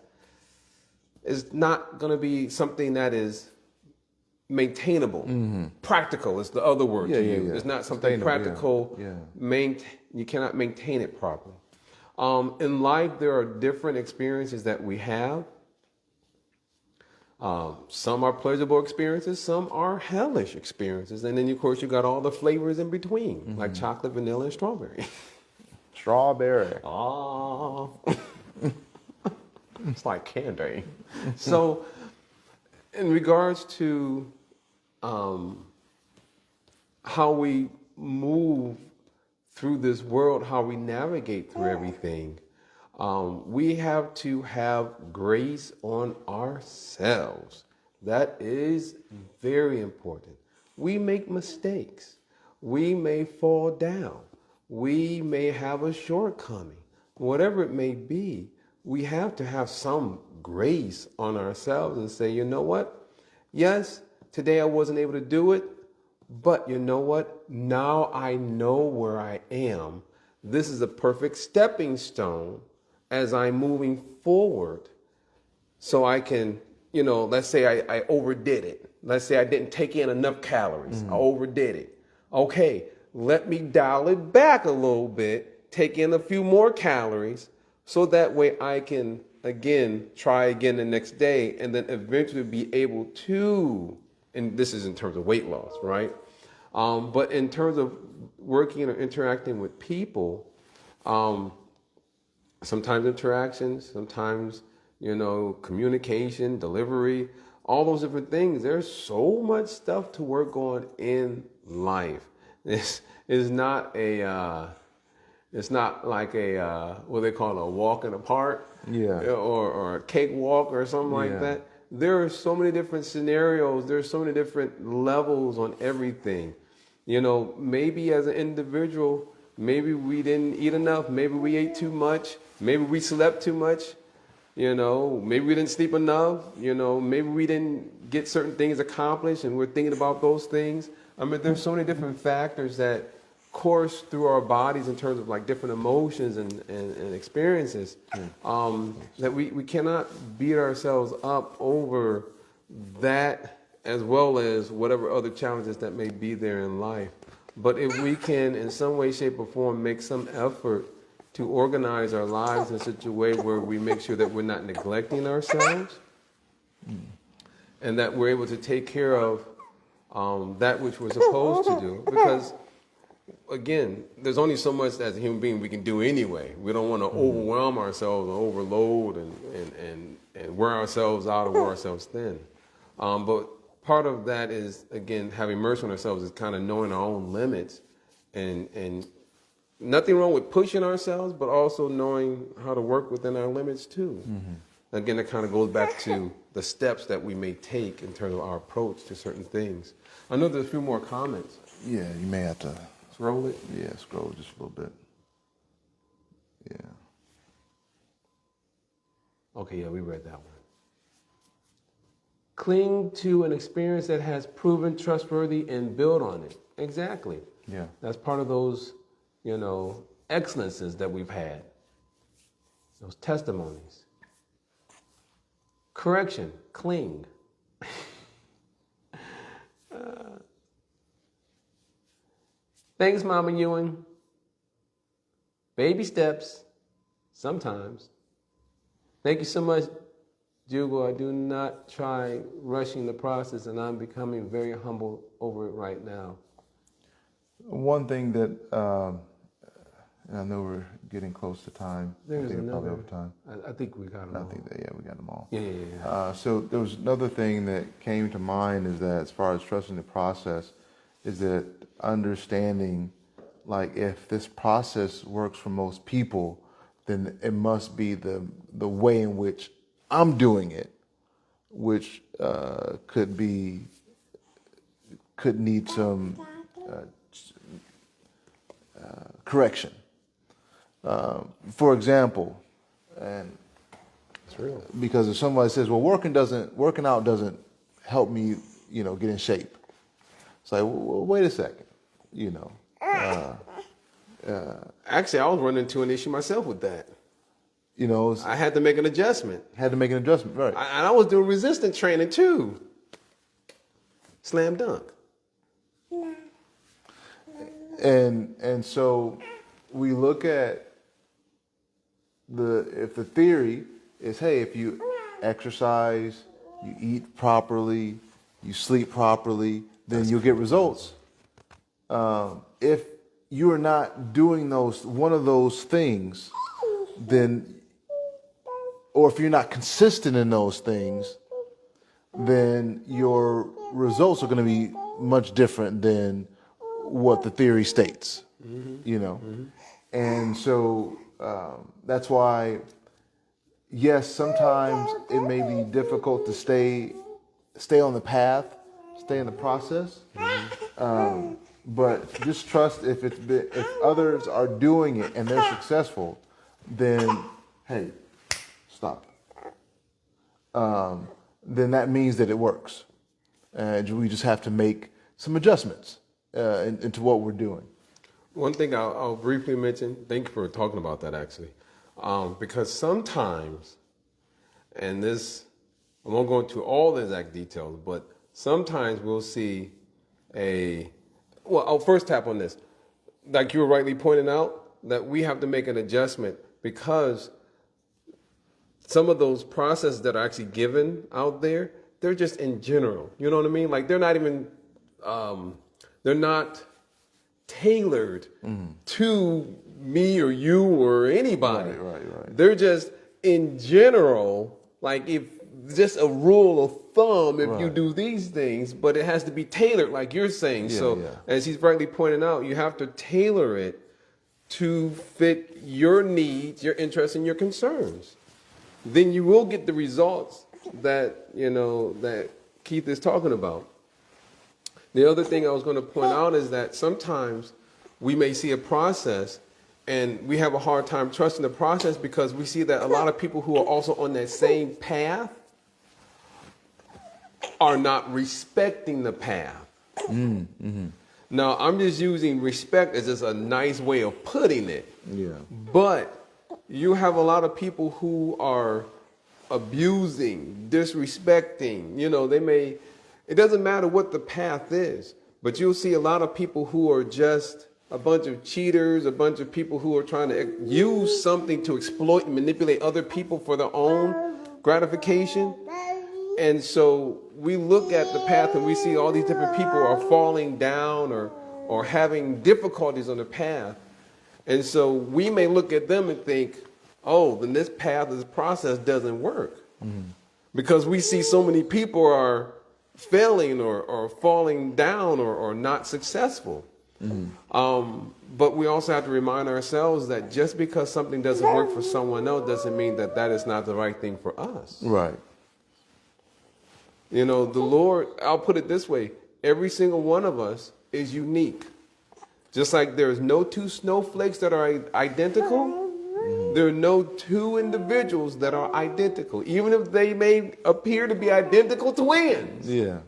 it's not going to be something that is maintainable. Practical is the other word to use. It's not something practical. You cannot maintain it properly. In life, there are different experiences that we have. Some are pleasurable experiences, some are hellish experiences. And then, of course, you got all the flavors in between, like chocolate, vanilla, and strawberry. Strawberry. Oh, it's like candy. So, in regards to how we move through this world, how we navigate through everything, we have to have grace on ourselves. That is very important. We make mistakes. We may fall down. We may have a shortcoming. Whatever it may be, we have to have some grace on ourselves and say, you know what? Yes, today I wasn't able to do it, but you know what? Now I know where I am. This is a perfect stepping stone as I'm moving forward so I can, let's say I overdid it. Let's say I didn't take in enough calories. I overdid it. Okay, let me dial it back a little bit, take in a few more calories, so that way I can, again, try again the next day, and then eventually be able to, and this is in terms of weight loss, right? But in terms of working or interacting with people, sometimes interactions, sometimes, communication, delivery, all those different things. There's so much stuff to work on in life. This is not it's not like what they call a walk in the park, or a cakewalk or something like that. There are so many different scenarios. There's so many different levels on everything. Maybe as an individual, maybe we didn't eat enough. Maybe we ate too much. Maybe we slept too much. Maybe we didn't sleep enough. Maybe we didn't get certain things accomplished, and we're thinking about those things. I mean, there's so many different factors that course through our bodies in terms of like different emotions and experiences, that we cannot beat ourselves up over that, as well as whatever other challenges that may be there in life. But if we can, in some way, shape, or form, make some effort to organize our lives in such a way where we make sure that we're not neglecting ourselves, and that we're able to take care of that which we're supposed to do. Because, again, there's only so much as a human being we can do anyway. We don't want to overwhelm ourselves and overload and wear ourselves out or wear ourselves thin. But part of that is, again, having mercy on ourselves is kind of knowing our own limits, and nothing wrong with pushing ourselves, but also knowing how to work within our limits too. Again, it kind of goes back to the steps that we may take in terms of our approach to certain things. I know there's a few more comments. Yeah, you may have to Scroll it. Yeah, scroll just a little bit. Yeah. Okay, yeah, we read that one. Cling to an experience that has proven trustworthy and build on it. Exactly. Yeah. That's part of those, excellences that we've had. Those testimonies. Correction, cling. Thanks, Mama Ewing. Baby steps, sometimes. Thank you so much, Jugal. I do not try rushing the process, and I'm becoming very humble over it right now. One thing that, and I know we're getting close to time. There's probably another. over time. I think we got them all. I think that, we got them all. Yeah. So there was another thing that came to mind, is that as far as trusting the process, is that understanding, like, if this process works for most people, then it must be the way in which I'm doing it, which could need some correction. For example, and It's real. because if somebody says, "Well, working out doesn't help me, get in shape," it's like, well, wait a second, Actually, I was running into an issue myself with that. it's- I had to make an adjustment. had to make an adjustment, right? I was doing resistance training too. Slam dunk. And so we look at if the theory is, hey, if you exercise, you eat properly, you sleep properly, then you'll get results. If you are not doing one of those things, then, or if you're not consistent in those things, then your results are going to be much different than what the theory states. And so that's why, yes, sometimes it may be difficult to stay on the path, stay in the process. But just trust, if others are doing it and they're successful, then hey, stop. Then that means that it works, and we just have to make some adjustments into what we're doing. One thing I'll briefly mention, thank you for talking about that actually, because sometimes, and this I won't go into all the exact details, but sometimes we'll see I'll first tap on this. Like you were rightly pointing out, that we have to make an adjustment because some of those processes that are actually given out there, they're just in general. You know what I mean? Like they're not even, they're not tailored to me or you or anybody. Right. They're just in general, like if just a rule of thumb if you do these things, but it has to be tailored like you're saying. As he's rightly pointing out, you have to tailor it to fit your needs, your interests, and your concerns. Then you will get the results that, that Keith is talking about. The other thing I was going to point out is that sometimes we may see a process and we have a hard time trusting the process because we see that a lot of people who are also on that same path are not respecting the path. Now, I'm just using respect as just a nice way of putting it. Yeah. But you have a lot of people who are abusing, disrespecting. It doesn't matter what the path is, but you'll see a lot of people who are just a bunch of cheaters, a bunch of people who are trying to use something to exploit and manipulate other people for their own gratification. And so we look at the path and we see all these different people are falling down or having difficulties on the path. And so we may look at them and think, oh, then this path, this process doesn't work. Because we see so many people are failing or falling down or not successful. But we also have to remind ourselves that just because something doesn't work for someone else doesn't mean that that is not the right thing for us. Right. The Lord, I'll put it this way, every single one of us is unique. Just like there's no two snowflakes that are identical, there are no two individuals that are identical, even if they may appear to be identical twins. Yeah.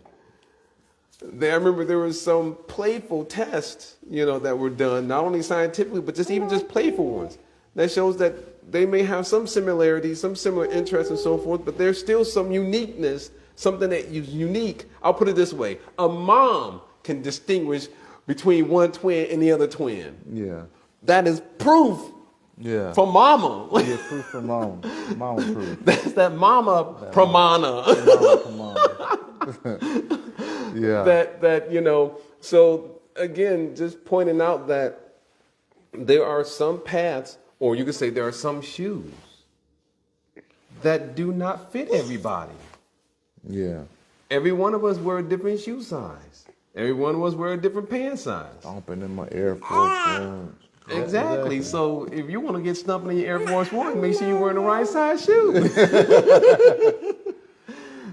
I remember there was some playful tests, that were done, not only scientifically, but even just playful ones. That shows that they may have some similarities, some similar interests and so forth, but there's still some uniqueness, something that is unique. I'll put it this way. A mom can distinguish between one twin and the other twin. Yeah. That is proof from mama. Yeah, proof from mama. Mama proof. That's that mama pramana. Yeah. So again, just pointing out that there are some paths, or you could say there are some shoes that do not fit everybody. Yeah. Every one of us wear a different shoe size. Every one of us wear a different pant size. Stomping in my Air Force Ones. Exactly. So if you want to get stumping in your Air Force One, make sure you're wearing the right size shoe.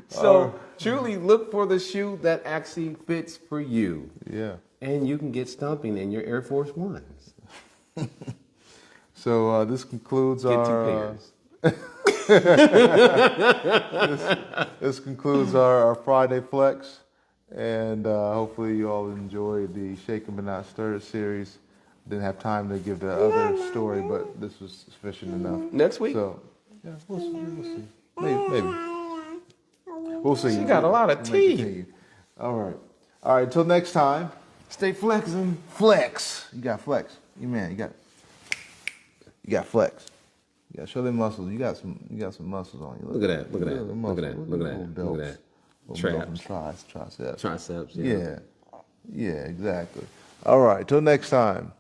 So truly look for the shoe that actually fits for you. Yeah. And you can get stumping in your Air Force Ones. So this concludes Get our... 2 pairs. This concludes our Friday Flex, and hopefully you all enjoyed the Shaken But Not Stirred series. Didn't have time to give the other story, but this was sufficient enough. Next week? So, yeah, we'll see. Maybe. We'll see. She got a lot of tea. All right. Until next time, Stay flexing. flex. You got flex. You got flex. You got show them muscles. You got some muscles on you. Look at that. Look at that. Triceps. Triceps. Yeah, exactly. All right, till next time.